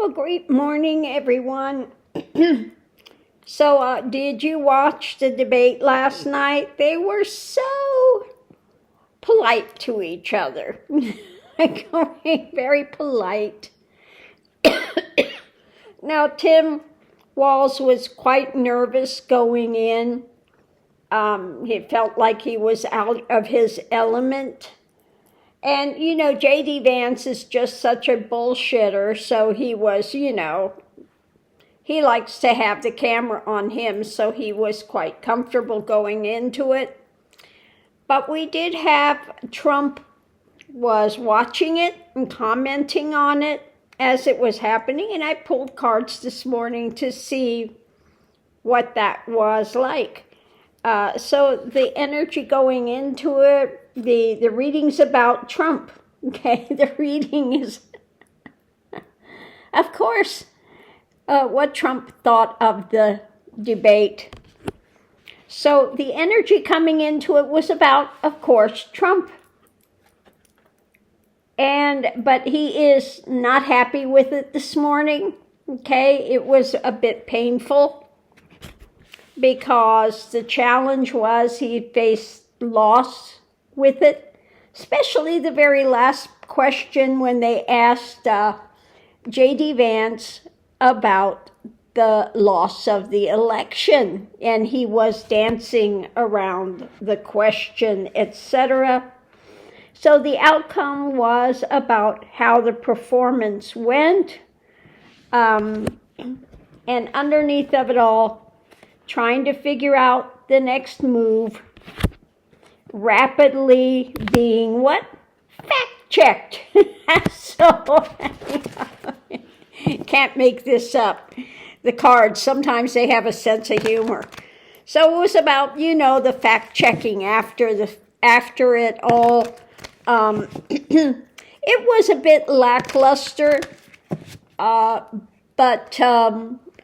Well, great morning, everyone. So, did you watch the debate last night? They were so polite to each other. Very polite. Now, Tim Walz was quite nervous going in. He felt like he was out of his element. And, J.D. Vance is just such a bullshitter, so he was, he likes to have the camera on him, so he was quite comfortable going into it. But we did have Trump was watching it and commenting on it as it was happening, and I pulled cards this morning to see what that was like. So the energy going into it, the readings about Trump, okay, the reading is, of course, what Trump thought of the debate. So the energy coming into it was about, of course, Trump. But he is not happy with it this morning, okay? It was a bit painful because the challenge was he faced loss with it, especially the very last question when they asked J.D. Vance about the loss of the election, and he was dancing around the question, etc. So the outcome was about how the performance went, and underneath of it all, trying to figure out the next move, rapidly being what? Fact-checked. So, can't make this up. The cards, sometimes they have a sense of humor. So it was about, the fact-checking after it all. It was a bit lackluster, but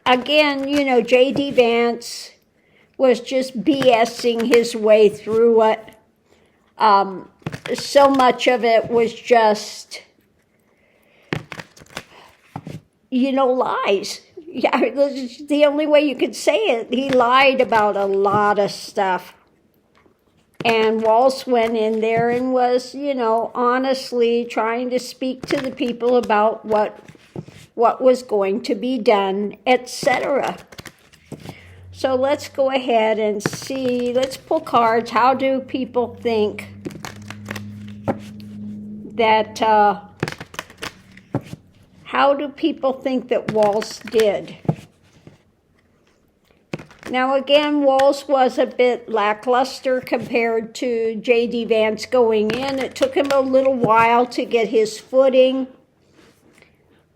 again, J.D. Vance was just BSing his way through it. So much of it was just, lies. Yeah, that's the only way you could say it. He lied about a lot of stuff. And Walz went in there and was, honestly trying to speak to the people about what was going to be done, etc. So let's go ahead and see. Let's pull cards. How do people think that, Walz did? Now again, Walz was a bit lackluster compared to J.D. Vance going in. It took him a little while to get his footing.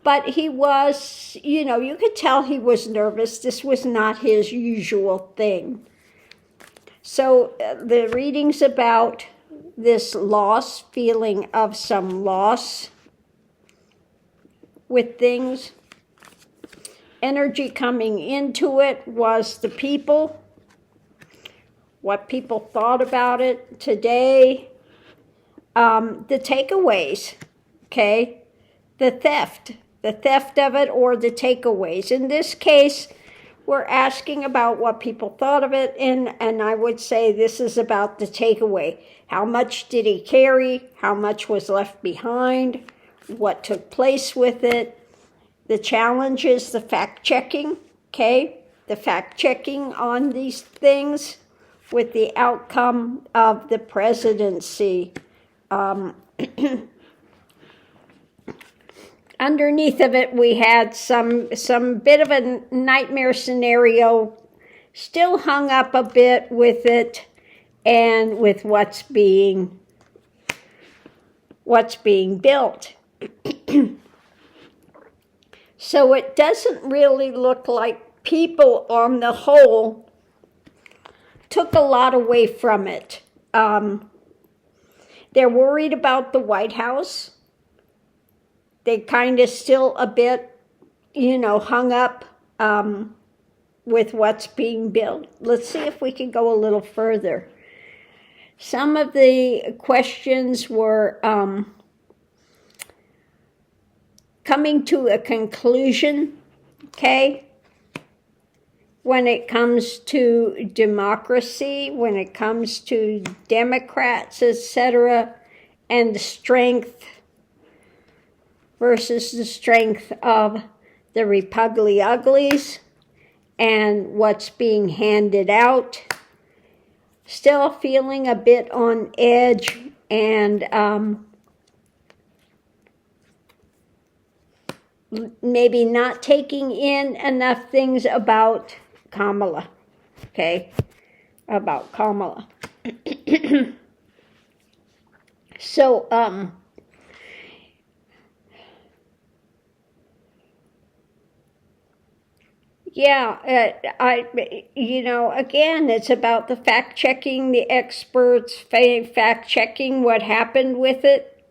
But he was, you could tell he was nervous. This was not his usual thing. So the readings about this loss, feeling of some loss with things, energy coming into it was the people, what people thought about it today, the takeaways, okay, the theft of it or the takeaways. In this case, we're asking about what people thought of it, and I would say this is about the takeaway. How much did he carry? How much was left behind? What took place with it? The challenge is the fact-checking, okay? The fact-checking on these things with the outcome of the presidency. Underneath of it, we had some bit of a nightmare scenario, still hung up a bit with it and with what's being built. So it doesn't really look like people on the whole took a lot away from it. They're worried about the White House. They kind of still a bit, hung up with what's being built. Let's see if we can go a little further. Some of the questions were coming to a conclusion, okay? When it comes to democracy, when it comes to Democrats, etc., and the strength versus the strength of the Republic-Uglies and what's being handed out. Still feeling a bit on edge and maybe not taking in enough things about Kamala, okay? About Kamala. So, yeah, again, it's about the fact-checking, the experts, fact-checking what happened with it.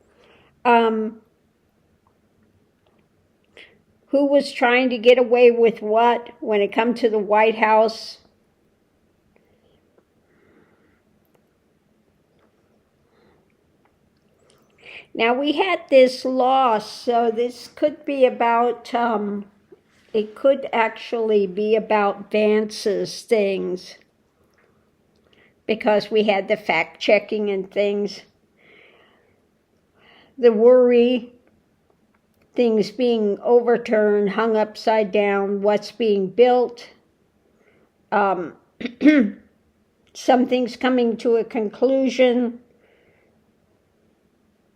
Who was trying to get away with what when it comes to the White House. Now, we had this loss, so this could be about, it could actually be about Vance's things, because we had the fact-checking and things. The worry, things being overturned, hung upside down, what's being built. Some things coming to a conclusion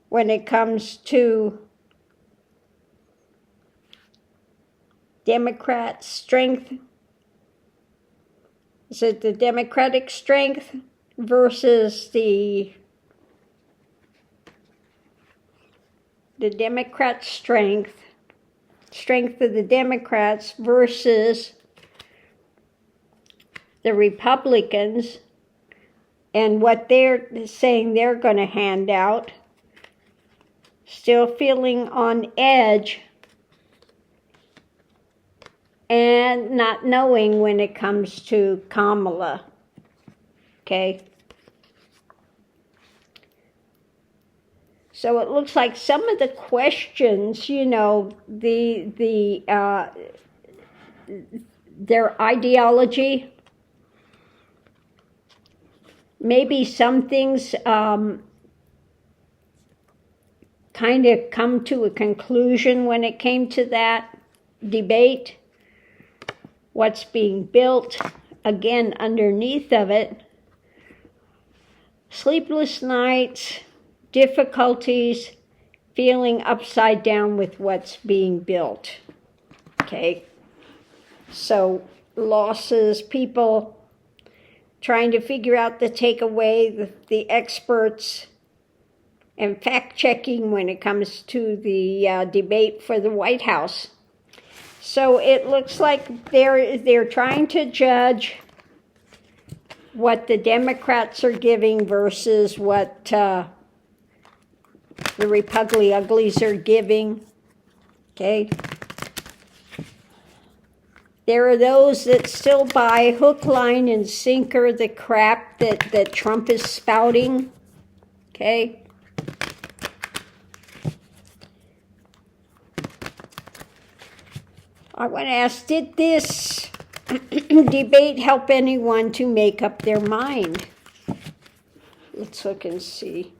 when it comes to Democrat strength. Is it the Democratic strength versus the Democrat strength of the Democrats versus the Republicans and what they're saying they're going to hand out. Still feeling on edge and not knowing when it comes to Kamala, okay? So it looks like some of the questions, their ideology, maybe some things kind of come to a conclusion when it came to that debate. What's being built, again, underneath of it. Sleepless nights, difficulties, feeling upside down with what's being built. Okay, so losses, people trying to figure out the takeaway, the experts, and fact-checking when it comes to the debate for the White House. So it looks like they're trying to judge what the Democrats are giving versus what the Republic-Uglies are giving. Okay. There are those that still buy hook, line, and sinker the crap that Trump is spouting. Okay. I want to ask, did this debate help anyone to make up their mind? Let's look and see.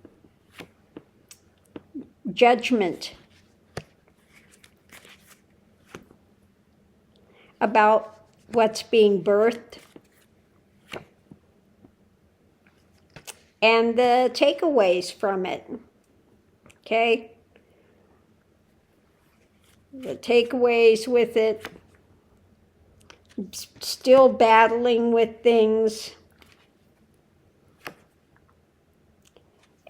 Judgment about what's being birthed and the takeaways from it. Okay? The takeaways with it, still battling with things,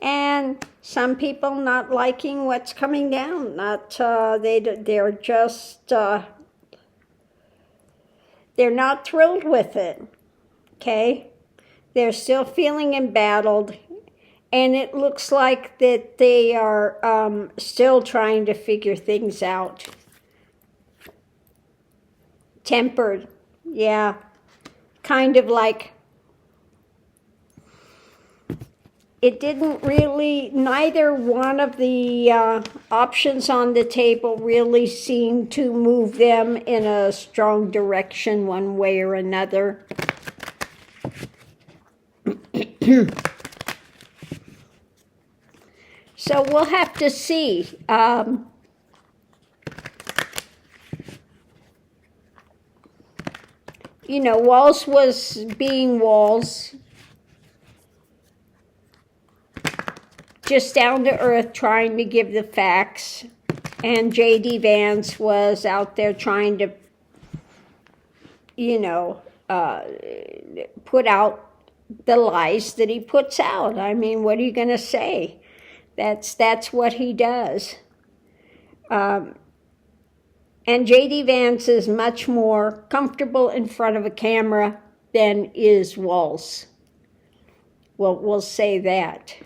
and some people not liking what's coming down. They're just they're not thrilled with it. Okay, they're still feeling embattled, and it looks like that they are still trying to figure things out. Tempered, yeah, kind of like it didn't really, neither one of the options on the table really seemed to move them in a strong direction one way or another. So we'll have to see. You know, Walls was being Walls, just down to earth, trying to give the facts, and J.D. Vance was out there trying to, you know, put out the lies that he puts out. I mean, what are you going to say? That's what he does. And J.D. Vance is much more comfortable in front of a camera than is Walls. Well, we'll say that.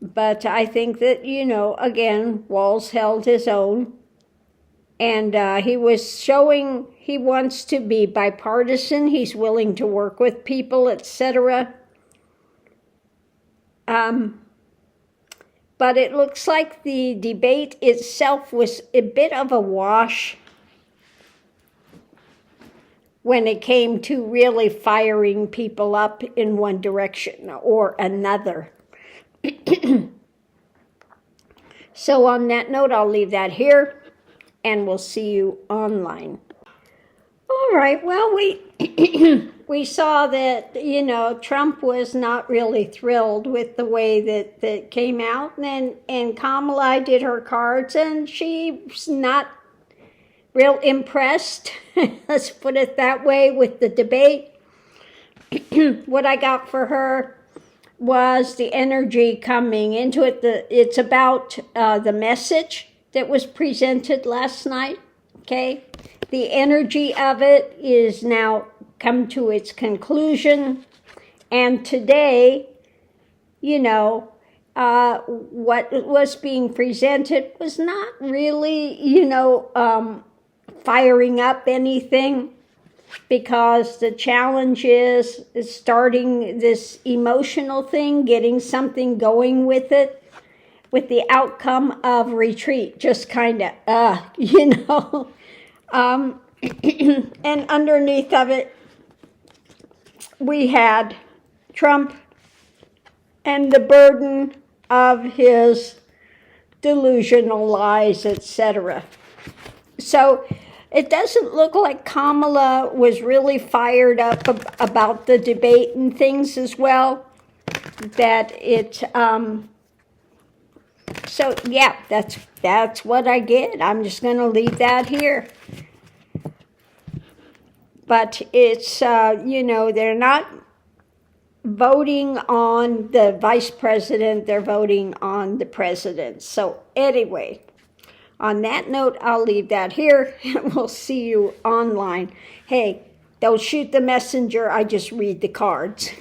But I think that, you know, again, Walls held his own. And he was showing he wants to be bipartisan. He's willing to work with people, etc. But it looks like the debate itself was a bit of a wash when it came to really firing people up in one direction or another. So on that note, I'll leave that here, and we'll see you online. All right, well, we saw that, you know, Trump was not really thrilled with the way that came out, and Kamala did her cards, and she's not real impressed, let's put it that way, with the debate. What I got for her was the energy coming into it. It's about the message that was presented last night, okay? The energy of it is now come to its conclusion. And today, you know, what was being presented was not really, you know, firing up anything, because the challenge is starting this emotional thing, getting something going with it, with the outcome of retreat, just kind of, you know. And underneath of it, we had Trump and the burden of his delusional lies, etc. So it doesn't look like Kamala was really fired up about the debate and things as well. That it, so yeah, that's what I get. I'm just going to leave that here. But it's, you know, they're not voting on the vice president, they're voting on the president. So anyway, on that note, I'll leave that here, and we'll see you online. Hey, don't shoot the messenger, I just read the cards.